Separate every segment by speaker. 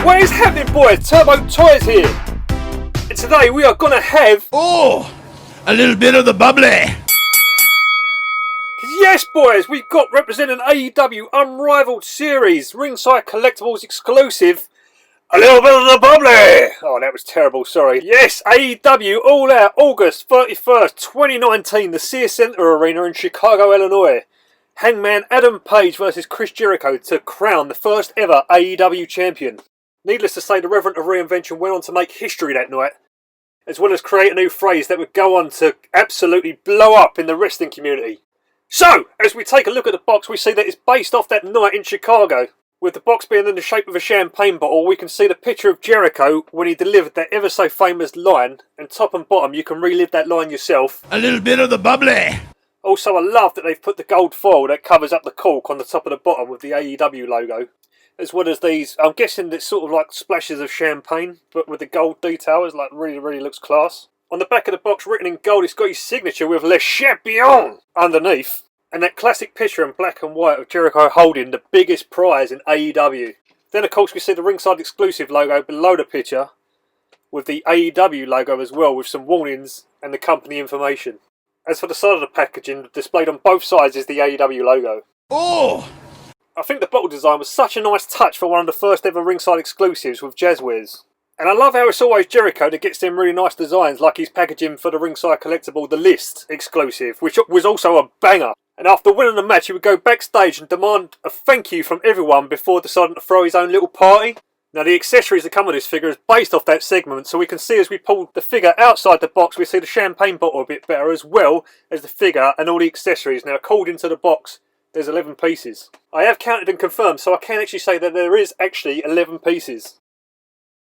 Speaker 1: What is happening, boys? Turbo Toys here. And today we are going to have...
Speaker 2: Oh, a little bit of the bubbly.
Speaker 1: Yes, boys, we've got representing AEW Unrivaled Series, Ringside Collectibles exclusive, a little bit of the bubbly. Oh, that was terrible, sorry. Yes, AEW All Out, August 31st, 2019, the Sears Center Arena in Chicago, Illinois. Hangman Adam Page versus Chris Jericho to crown the first ever AEW champion. Needless to say, the Reverend of Reinvention went on to make history that night, as well as create a new phrase that would go on to absolutely blow up in the wrestling community. So, as we take a look at the box, we see that it's based off that night in Chicago. With the box being in the shape of a champagne bottle, we can see the picture of Jericho when he delivered that ever so famous line, and top and bottom you can relive that line yourself.
Speaker 2: A little bit of the bubbly.
Speaker 1: Also, I love that they've put the gold foil that covers up the cork on the top of the bottom with the AEW logo. As well as these, I'm guessing it's sort of like splashes of champagne, but with the gold detail, it's like really looks class. On the back of the box, written in gold, it's got his signature with Le Champion underneath. And that classic picture in black and white of Jericho holding the biggest prize in AEW. Then of course we see the Ringside exclusive logo below the picture, with the AEW logo as well, with some warnings and the company information. As for the side of the packaging, displayed on both sides is the AEW logo.
Speaker 2: Oh!
Speaker 1: I think the bottle design was such a nice touch for one of the first ever Ringside exclusives with Jazzwares. And I love how it's always Jericho that gets them really nice designs, like his packaging for the Ringside collectible The List exclusive, which was also a banger. And after winning the match, he would go backstage and demand a thank you from everyone before deciding to throw his own little party. Now the accessories that come with this figure is based off that segment, so we can see as we pull the figure outside the box, we see the champagne bottle a bit better, as well as the figure and all the accessories. Now according to the box, there's 11 pieces. I have counted and confirmed, so I can actually say that there is actually 11 pieces.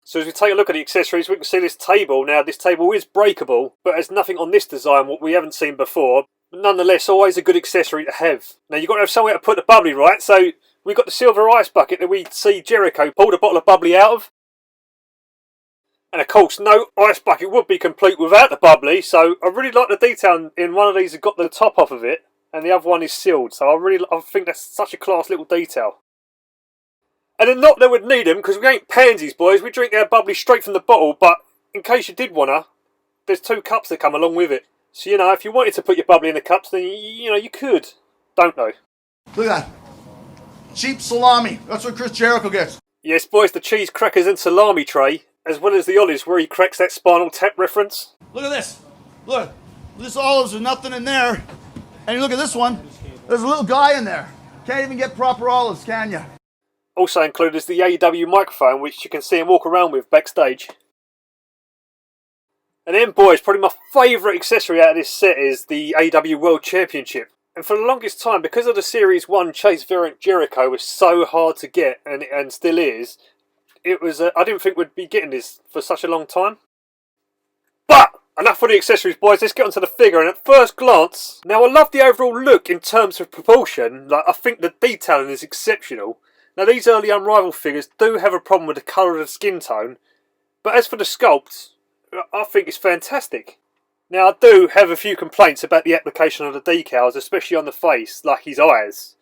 Speaker 1: So as we take a look at the accessories, we can see this table. Now this table is breakable, but there's nothing on this design what we haven't seen before. But nonetheless, always a good accessory to have. Now you've got to have somewhere to put the bubbly, right? So we've got the silver ice bucket that we see Jericho pull the bottle of bubbly out of. And of course, no ice bucket would be complete without the bubbly. So I really like the detail in one of these has got the top off of it, and the other one is sealed. So I think that's such a class little detail. And then not that we'd need them, because we ain't pansies, boys. We drink our bubbly straight from the bottle, but in case you did wanna, there's 2 cups that come along with it. So, you know, if you wanted to put your bubbly in the cups, then, you know, you could. Don't know.
Speaker 2: Look at that. Cheap salami. That's what Chris Jericho gets.
Speaker 1: Yes, boys, the cheese, crackers and salami tray, as well as the olives where he cracks that Spinal Tap reference.
Speaker 2: Look at this. Look. This olives, there's nothing in there. And you look at this one. There's a little guy in there. Can't even get proper olives, can you?
Speaker 1: Also included is the AEW microphone, which you can see him walk around with backstage. And then, boys, probably my favourite accessory out of this set is the AEW World Championship. And for the longest time, because of the Series 1 Chase variant Jericho was so hard to get, and still is, it was I didn't think we'd be getting this for such a long time. But enough for the accessories, boys. Let's get onto the figure. And at first glance, now I love the overall look in terms of proportion. Like, I think the detailing is exceptional. Now these early Unrivaled figures do have a problem with the colour of the skin tone, but as for the sculpt, I think it's fantastic. Now I do have a few complaints about the application of the decals, especially on the face, like his eyes.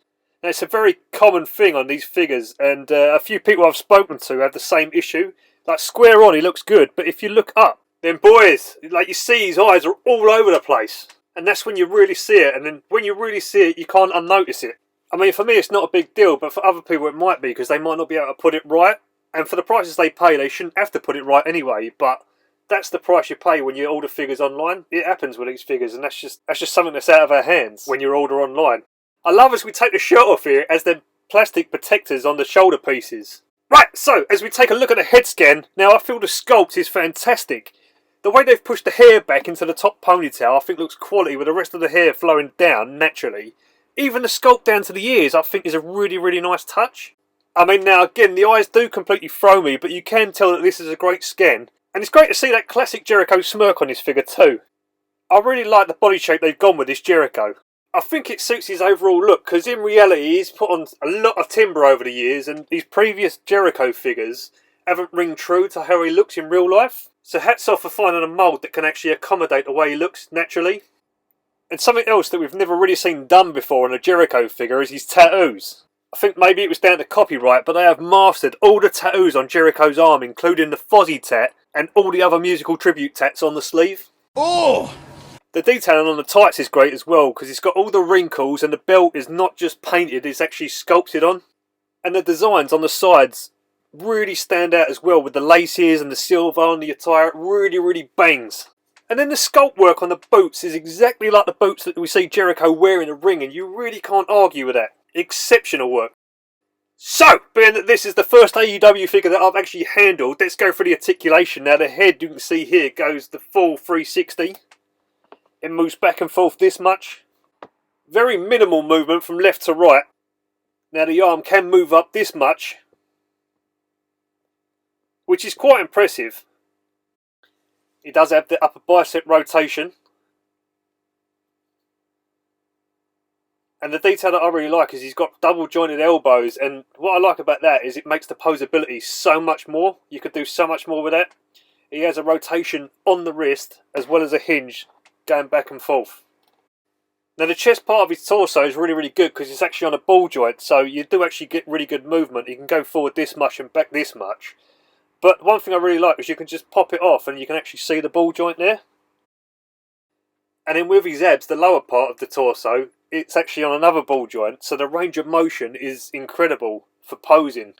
Speaker 1: Now it's a very common thing on these figures, and a few people I've spoken to have the same issue. Like square on he looks good, but if you look up, then boys, like you see his eyes are all over the place. And that's when you really see it, and then when you really see it you can't unnotice it. I mean, for me it's not a big deal, but for other people it might be, because they might not be able to put it right. And for the prices they pay, they shouldn't have to put it right anyway, but that's the price you pay when you order figures online. It happens with these figures, and that's just something that's out of our hands when you order online. I love as we take the shirt off here as the plastic protectors on the shoulder pieces. Right, so as we take a look at the head scan, now I feel the sculpt is fantastic. The way they've pushed the hair back into the top ponytail I think looks quality, with the rest of the hair flowing down naturally. Even the sculpt down to the ears I think is a really nice touch. I mean, now again, the eyes do completely throw me, but you can tell that this is a great scan. And it's great to see that classic Jericho smirk on this figure too. I really like the body shape they've gone with this Jericho. I think it suits his overall look, because in reality he's put on a lot of timber over the years, and these previous Jericho figures haven't ring true to how he looks in real life. So hats off for finding a mould that can actually accommodate the way he looks naturally. And something else that we've never really seen done before on a Jericho figure is his tattoos. I think maybe it was down to copyright, but they have mastered all the tattoos on Jericho's arm, including the Fozzy tat and all the other musical tribute tats on the sleeve.
Speaker 2: Oh!
Speaker 1: The detailing on the tights is great as well, because it's got all the wrinkles and the belt is not just painted, it's actually sculpted on. And the designs on the sides really stand out as well, with the laces and the silver on the attire. It really bangs. And then the sculpt work on the boots is exactly like the boots that we see Jericho wear in the ring, and you really can't argue with that. Exceptional work. So, being that this is the first AEW figure that I've actually handled, let's go for the articulation. Now the head, you can see here, goes the full 360. It moves back and forth this much. Very minimal movement from left to right. Now the arm can move up this much, which is quite impressive. It does have the upper bicep rotation. And the detail that I really like is he's got double jointed elbows, and what I like about that is it makes the posability so much more. You could do so much more with that. He has a rotation on the wrist as well as a hinge going back and forth. Now the chest part of his torso is really good because it's actually on a ball joint, so you do actually get really good movement. You can go forward this much and back this much. But one thing I really like is you can just pop it off and you can actually see the ball joint there. And then with his abs, the lower part of the torso, it's actually on another ball joint, so the range of motion is incredible for posing.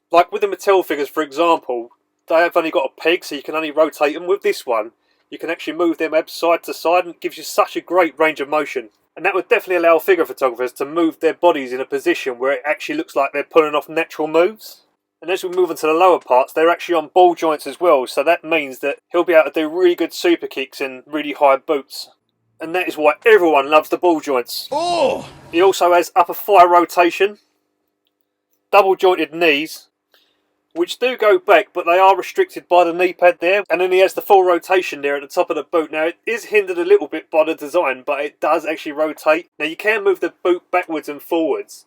Speaker 1: Like with the Mattel figures, for example, they have only got a peg, so you can only rotate them. With this one, you can actually move them abs side to side, and it gives you such a great range of motion. And that would definitely allow figure photographers to move their bodies in a position where it actually looks like they're pulling off natural moves. And as we move on to the lower parts, they're actually on ball joints as well, so that means that he'll be able to do really good super kicks in really high boots. And that is why everyone loves the ball joints.
Speaker 2: Oh!
Speaker 1: He also has upper thigh rotation, double jointed knees, which do go back, but they are restricted by the knee pad there. And then he has the full rotation there at the top of the boot. Now it is hindered a little bit by the design, but it does actually rotate. Now you can move the boot backwards and forwards.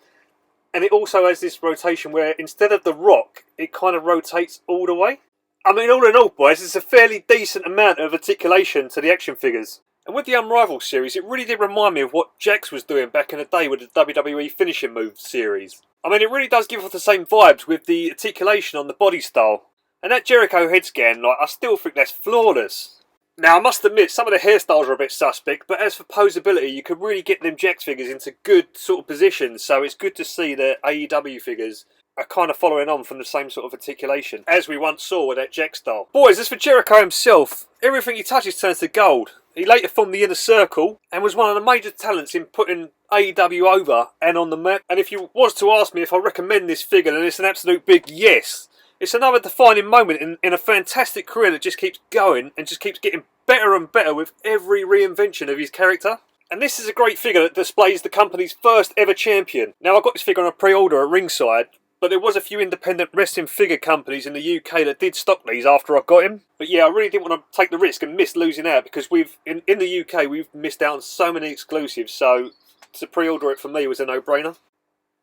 Speaker 1: And it also has this rotation where instead of the rock, it kind of rotates all the way. I mean, all in all, boys, it's a fairly decent amount of articulation to the action figures. And with the Unrivaled series, it really did remind me of what Jax was doing back in the day with the WWE Finishing Moves series. I mean, it really does give off the same vibes with the articulation on the body style. And that Jericho head scan, I still think that's flawless. Now, I must admit, some of the hairstyles are a bit suspect, but as for posability, you could really get them Jax figures into good sort of positions, so it's good to see that AEW figures are kind of following on from the same sort of articulation as we once saw with that Jax style. Boys, as for Jericho himself, everything he touches turns to gold. He later formed the Inner Circle and was one of the major talents in putting AEW over and on the map. And if you was to ask me if I recommend this figure, then it's an absolute big yes. It's another defining moment in a fantastic career that just keeps going and just keeps getting better and better with every reinvention of his character. And this is a great figure that displays the company's first ever champion. Now, I got this figure on a pre-order at Ringside, but there was a few independent wrestling figure companies in the UK that did stock these after I got him. But yeah, I really didn't want to take the risk and miss losing out, because in the UK we've missed out on so many exclusives, so to pre-order it for me was a no-brainer.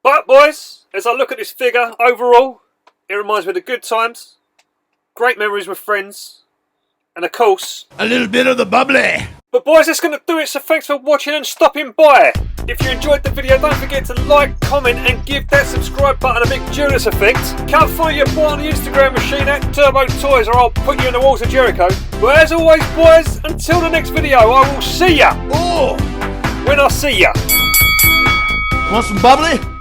Speaker 1: But boys, as I look at this figure overall, it reminds me of the good times, great memories with friends, and of course,
Speaker 2: a little bit of the bubbly.
Speaker 1: But boys, that's going to do it, so thanks for watching and stopping by. If you enjoyed the video, don't forget to like, comment and give that subscribe button a big Judas effect. Come follow your boy on the Instagram machine at Turbo Toys, or I'll put you in the walls of Jericho. But as always, boys, until the next video, I will see ya.
Speaker 2: Oh!
Speaker 1: When I see ya.
Speaker 2: Want some bubbly?